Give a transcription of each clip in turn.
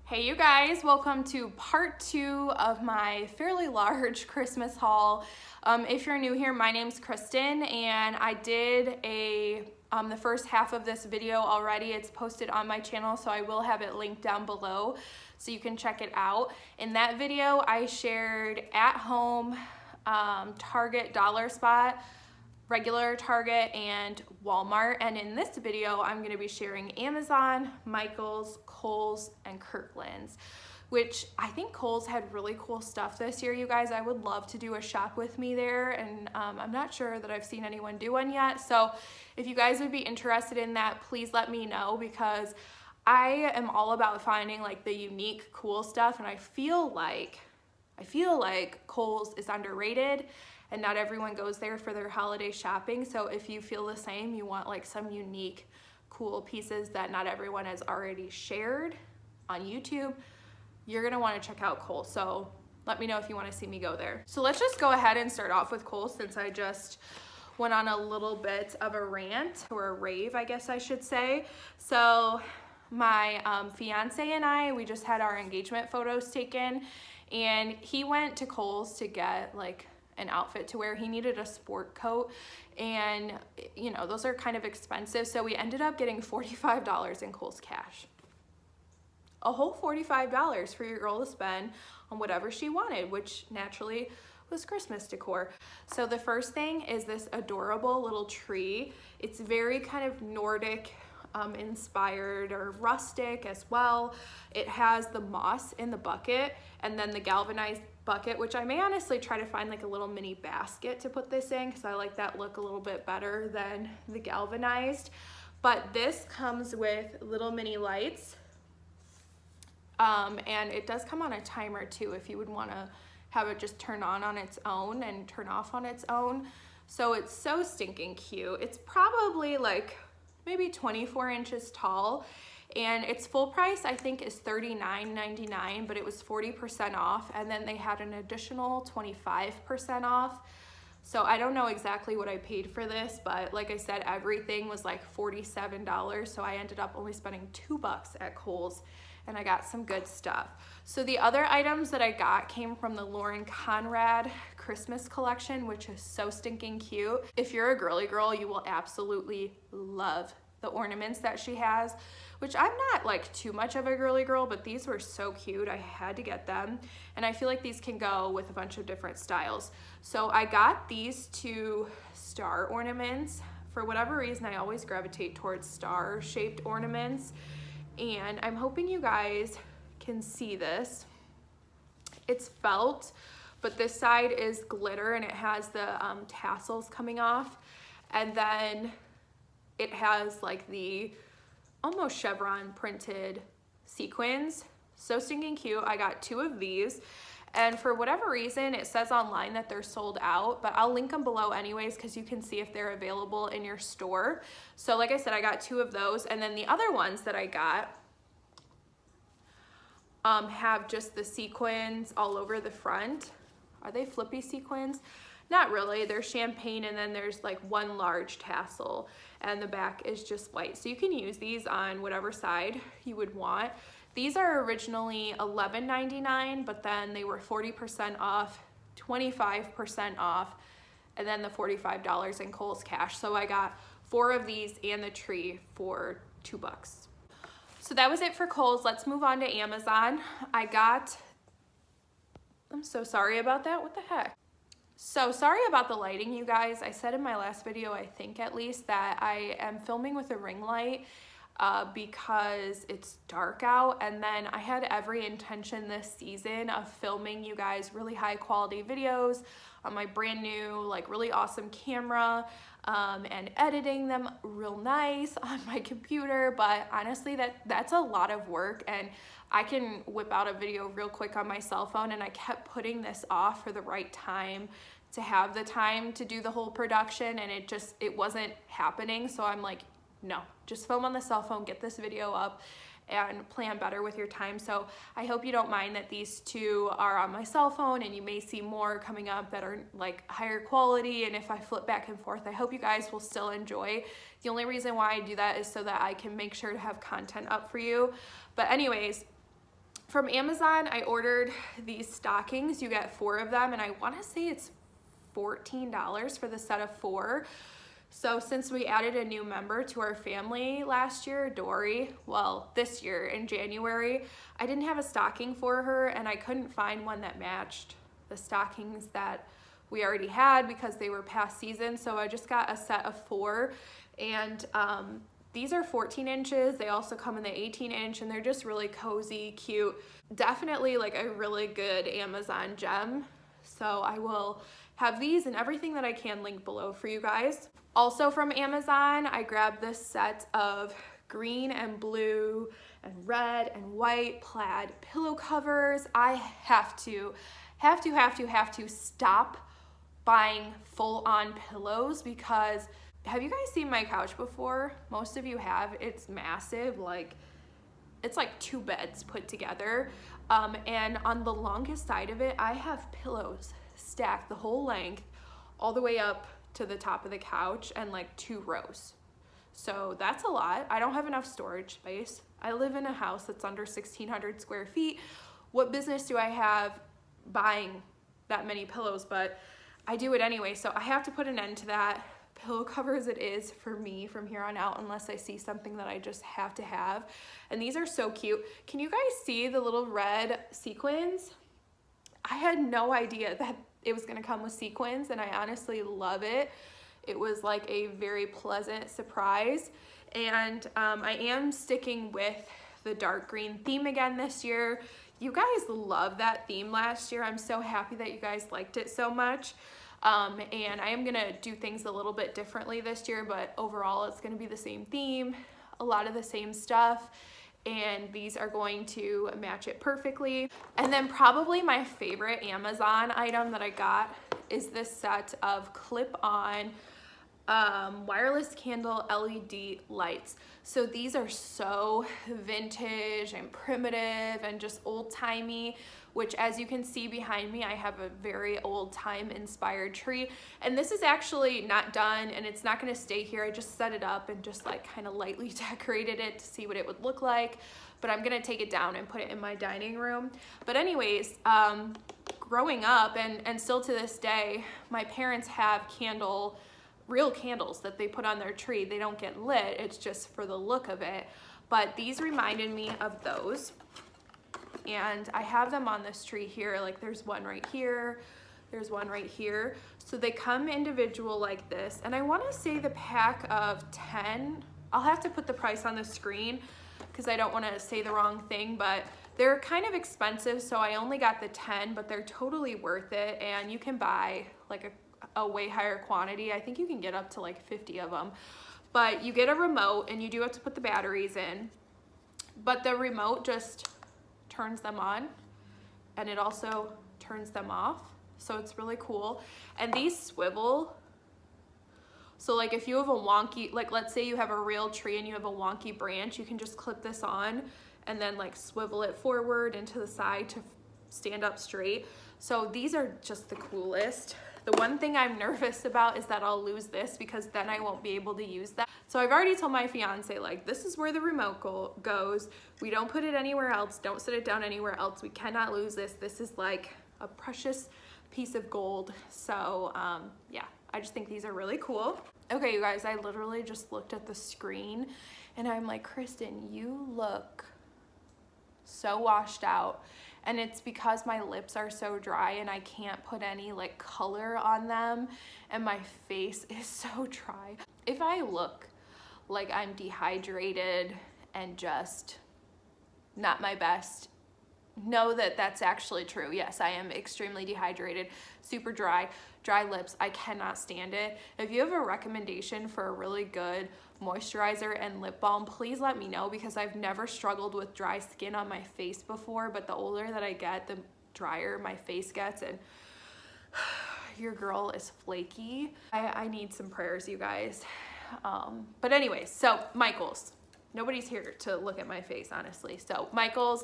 Hey you guys, welcome to part 2 of my fairly large Christmas haul. If you're new here, my name's Kristen and I did the first half of this video already. It's posted on my channel, so I will have it linked down below so you can check it out. In that video, I shared at home, Target dollar spot, regular Target, and Walmart. And in this video, I'm gonna be sharing Amazon, Michael's, Kohl's, and Kirkland's, which I think Kohl's had really cool stuff this year, you guys. I would love to do a shop with me there, and I'm not sure that I've seen anyone do one yet. So if you guys would be interested in that, please let me know, because I am all about finding like the unique, cool stuff, and I feel like Kohl's is underrated and not everyone goes there for their holiday shopping. So if you feel the same, you want like some unique, cool pieces that not everyone has already shared on YouTube, you're gonna wanna check out Kohl's. So let me know if you wanna see me go there. So let's just go ahead and start off with Kohl's, since I just went on a little bit of a rant, or a rave, I guess I should say. So my fiance and I, we just had our engagement photos taken, and he went to Kohl's to get like an outfit to wear. He needed a sport coat, and you know, those are kind of expensive. So we ended up getting $45 in Kohl's cash. A whole $45 for your girl to spend on whatever she wanted, which naturally was Christmas decor. So the first thing is this adorable little tree. It's very kind of Nordic inspired, or rustic as well. It has the moss in the bucket and then the galvanized bucket, which I may honestly try to find like a little mini basket to put this in, because I like that look a little bit better than the galvanized. But this comes with little mini lights, and it does come on a timer too, if you would want to have it just turn on its own and turn off on its own. So it's so stinking cute. It's probably like maybe 24 inches tall, and its full price I think is $39.99, but it was 40% off, and then they had an additional 25% off. So I don't know exactly what I paid for this, but like I said, everything was like $47, so I ended up only spending $2 at Kohl's, and I got some good stuff. So the other items that I got came from the Lauren Conrad Christmas collection, which is so stinking cute. If you're a girly girl, you will absolutely love the ornaments that she has, which I'm not like too much of a girly girl, but these were so cute, I had to get them. And I feel like these can go with a bunch of different styles. So I got these two star ornaments. For whatever reason, I always gravitate towards star shaped ornaments, and I'm hoping you guys can see this. It's felt, but this side is glitter, and it has the tassels coming off, and then it has like the almost chevron printed sequins. So stinking cute. I got two of these, and for whatever reason it says online that they're sold out, but I'll link them below anyways, because you can see if they're available in your store. So like I said, I got two of those, and then the other ones that I got have just the sequins all over the front. Are they flippy sequins? Not really. They're champagne, and then there's like one large tassel, and the back is just white. So you can use these on whatever side you would want. These are originally $11.99, but then they were 40% off, 25% off, and then the $45 in Kohl's cash. So I got 4 of these and the tree for $2. So that was it for Kohl's. Let's move on to Amazon. I'm so sorry about that. What the heck? So sorry about the lighting, you guys. I said in my last video, I think at least, that I am filming with a ring light because it's dark out, and then I had every intention this season of filming you guys really high quality videos on my brand new, like really awesome camera, and editing them real nice on my computer. But honestly, that's a lot of work, and I can whip out a video real quick on my cell phone, and I kept putting this off for the right time to have the time to do the whole production, and it wasn't happening. So I'm like, no, just film on the cell phone, get this video up, and plan better with your time. So I hope you don't mind that these two are on my cell phone, and you may see more coming up that are like higher quality, and if I flip back and forth, I hope you guys will still enjoy. The only reason why I do that is so that I can make sure to have content up for you. But anyways, From Amazon, I ordered these stockings. You get 4 of them, and I want to say it's $14 for the set of 4. So since we added a new member to our family last year, Dory, well, this year in January, I didn't have a stocking for her, and I couldn't find one that matched the stockings that we already had because they were past season. So I just got a set of 4, and these are 14 inches. They also come in the 18 inch, and they're just really cozy, cute. Definitely like a really good Amazon gem. So I will have these and everything that I can link below for you guys. Also from Amazon, I grabbed this set of green and blue and red and white plaid pillow covers. I have to stop buying full-on pillows because have you guys seen my couch before? Most of you have. It's massive, like it's like 2 beds put together. And on the longest side of it, I have pillows stacked the whole length all the way up to the top of the couch and like 2 rows. So that's a lot. I don't have enough storage space. I live in a house that's under 1,600 square feet. What business do I have buying that many pillows? But I do it anyway, so I have to put an end to that. Pillow covers it is for me from here on out unless I see something that I just have to have. And these are so cute. Can you guys see the little red sequins? I had no idea that it was gonna come with sequins, and I honestly love it. It was like a very pleasant surprise. And I am sticking with the dark green theme again this year. You guys loved that theme last year. I'm so happy that you guys liked it so much. And I am gonna do things a little bit differently this year, but overall it's gonna be the same theme, a lot of the same stuff, and these are going to match it perfectly. And then probably my favorite Amazon item that I got is this set of clip-on wireless candle LED lights. So these are so vintage and primitive and just old-timey, which as you can see behind me, I have a very old-time inspired tree. And this is actually not done, and it's not gonna stay here. I just set it up and just like kind of lightly decorated it to see what it would look like. But I'm gonna take it down and put it in my dining room. But anyways, growing up and still to this day, my parents have real candles that they put on their tree. They don't get lit, it's just for the look of it. But these reminded me of those. And I have them on this tree here. Like there's one right here, there's one right here. So they come individual like this. And I wanna say the pack of 10, I'll have to put the price on the screen because I don't wanna say the wrong thing, but they're kind of expensive. So I only got the 10, but they're totally worth it. And you can buy like a way higher quantity. I think you can get up to like 50 of them. But you get a remote and you do have to put the batteries in. But the remote just turns them on, and it also turns them off. So it's really cool. And these swivel. So like if you have a wonky, like let's say you have a real tree and you have a wonky branch, you can just clip this on and then like swivel it forward and to the side to stand up straight. So these are just the coolest. The one thing I'm nervous about is that I'll lose this because then I won't be able to use that. So I've already told my fiance, like, this is where the remote goes. We don't put it anywhere else. Don't set it down anywhere else. We cannot lose this. This is like a precious piece of gold. So yeah, I just think these are really cool. Okay, you guys, I literally just looked at the screen and I'm like, Kristen, you look so washed out. And it's because my lips are so dry and I can't put any like color on them and my face is so dry. If I look like I'm dehydrated and just not my best, know that that's actually true. Yes, I am extremely dehydrated, super dry lips. I cannot stand it. If you have a recommendation for a really good moisturizer and lip balm, please let me know because I've never struggled with dry skin on my face before, but the older that I get, the drier my face gets, and your girl is flaky. I need some prayers, you guys. But anyways, so Michael's. Nobody's here to look at my face, honestly. So Michael's,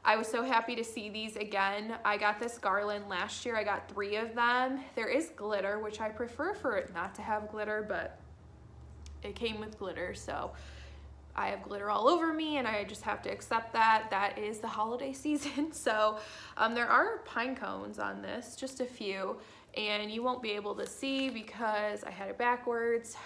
I was so happy to see these again. I got this Garland last year. I got 3 of them. There is glitter, which I prefer for it not to have glitter, but it came with glitter, so I have glitter all over me and I just have to accept that. That is the holiday season. So there are pine cones on this, just a few, and you won't be able to see because I had it backwards.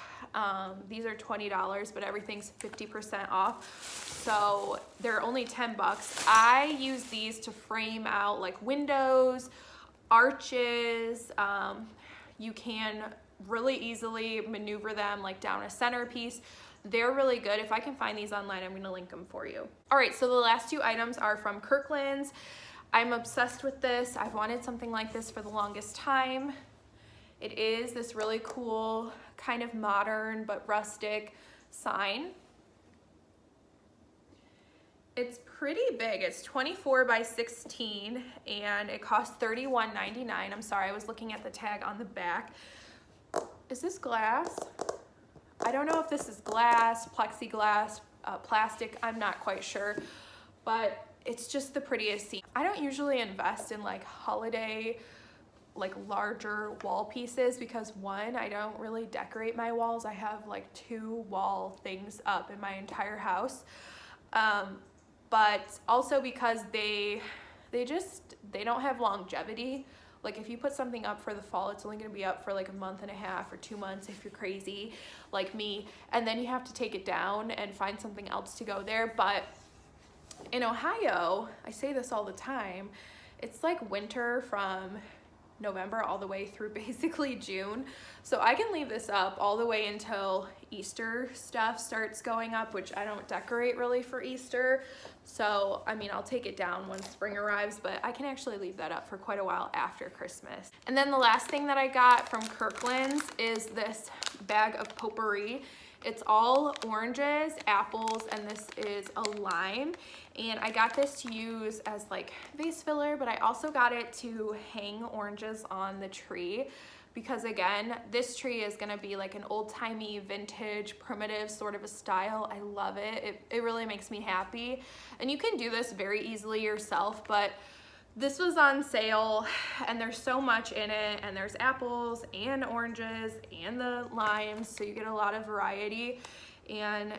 These are $20, but everything's 50% off. So they're only 10 bucks. I use these to frame out like windows, arches. You can really easily maneuver them like down a centerpiece. They're really good. If I can find these online, I'm gonna link them for you. All right, so the last two items are from Kirklands. I'm obsessed with this. I've wanted something like this for the longest time. It is this really cool, kind of modern but rustic sign. It's pretty big. It's 24 by 16 and it costs $31.99. I'm sorry, I was looking at the tag on the back. Is this glass? I don't know if this is glass, plexiglass, plastic, I'm not quite sure, but it's just the prettiest scene. I don't usually invest in like holiday, like larger wall pieces because one, I don't really decorate my walls. I have like 2 wall things up in my entire house. But also because they don't have longevity. Like if you put something up for the fall, it's only gonna be up for like a month and a half or 2 months if you're crazy like me. And then you have to take it down and find something else to go there. But in Ohio, I say this all the time, it's like winter from November all the way through basically June. So I can leave this up all the way until Easter stuff starts going up, which I don't decorate really for Easter. So, I mean, I'll take it down when spring arrives, but I can actually leave that up for quite a while after Christmas. And then the last thing that I got from Kirkland's is this bag of potpourri. It's all oranges, apples, and this is a lime. And I got this to use as like vase filler, but I also got it to hang oranges on the tree because again, this tree is gonna be like an old-timey, vintage, primitive sort of a style. I love it. It really makes me happy. And you can do this very easily yourself, but this was on sale and there's so much in it, and there's apples and oranges and the limes, so you get a lot of variety. And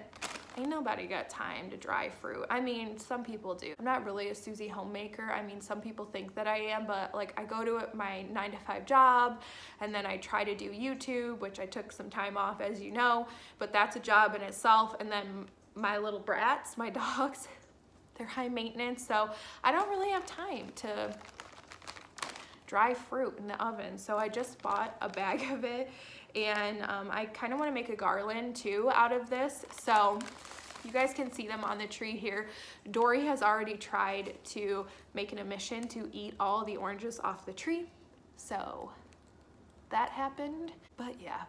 ain't nobody got time to dry fruit. I mean, some people do. I'm not really a Susie homemaker. I mean, some people think that I am, but like I go to my 9-to-5 job and then I try to do YouTube, which I took some time off, as you know, but that's a job in itself. And then my little brats, my dogs, they're high maintenance, so I don't really have time to dry fruit in the oven. So I just bought a bag of it, and I kind of want to make a garland too out of this. So you guys can see them on the tree here. Dory has already tried to make an admission to eat all the oranges off the tree. So that happened, but yeah,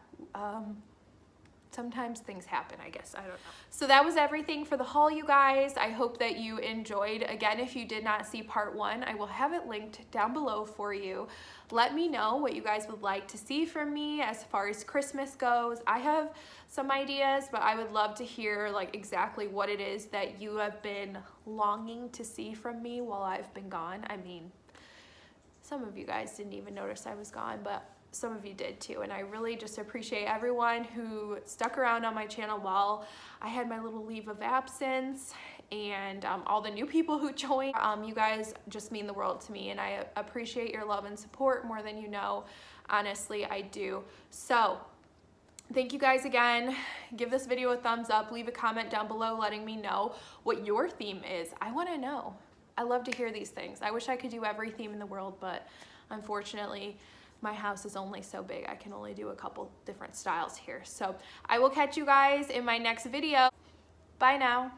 sometimes things happen, I guess. I don't know. So that was everything for the haul, you guys. I hope that you enjoyed. Again, if you did not see part 1, I will have it linked down below for you. Let me know what you guys would like to see from me as far as Christmas goes. I have some ideas, but I would love to hear like exactly what it is that you have been longing to see from me while I've been gone. I mean, some of you guys didn't even notice I was gone, but some of you did too, and I really just appreciate everyone who stuck around on my channel while I had my little leave of absence, and all the new people who joined. You guys just mean the world to me, and I appreciate your love and support more than you know. Honestly, I do. So thank you guys again. Give this video a thumbs up, leave a comment down below letting me know what your theme is. I want to know. I love to hear these things. I wish I could do every theme in the world, but unfortunately my house is only so big. I can only do a couple different styles here. So I will catch you guys in my next video. Bye now.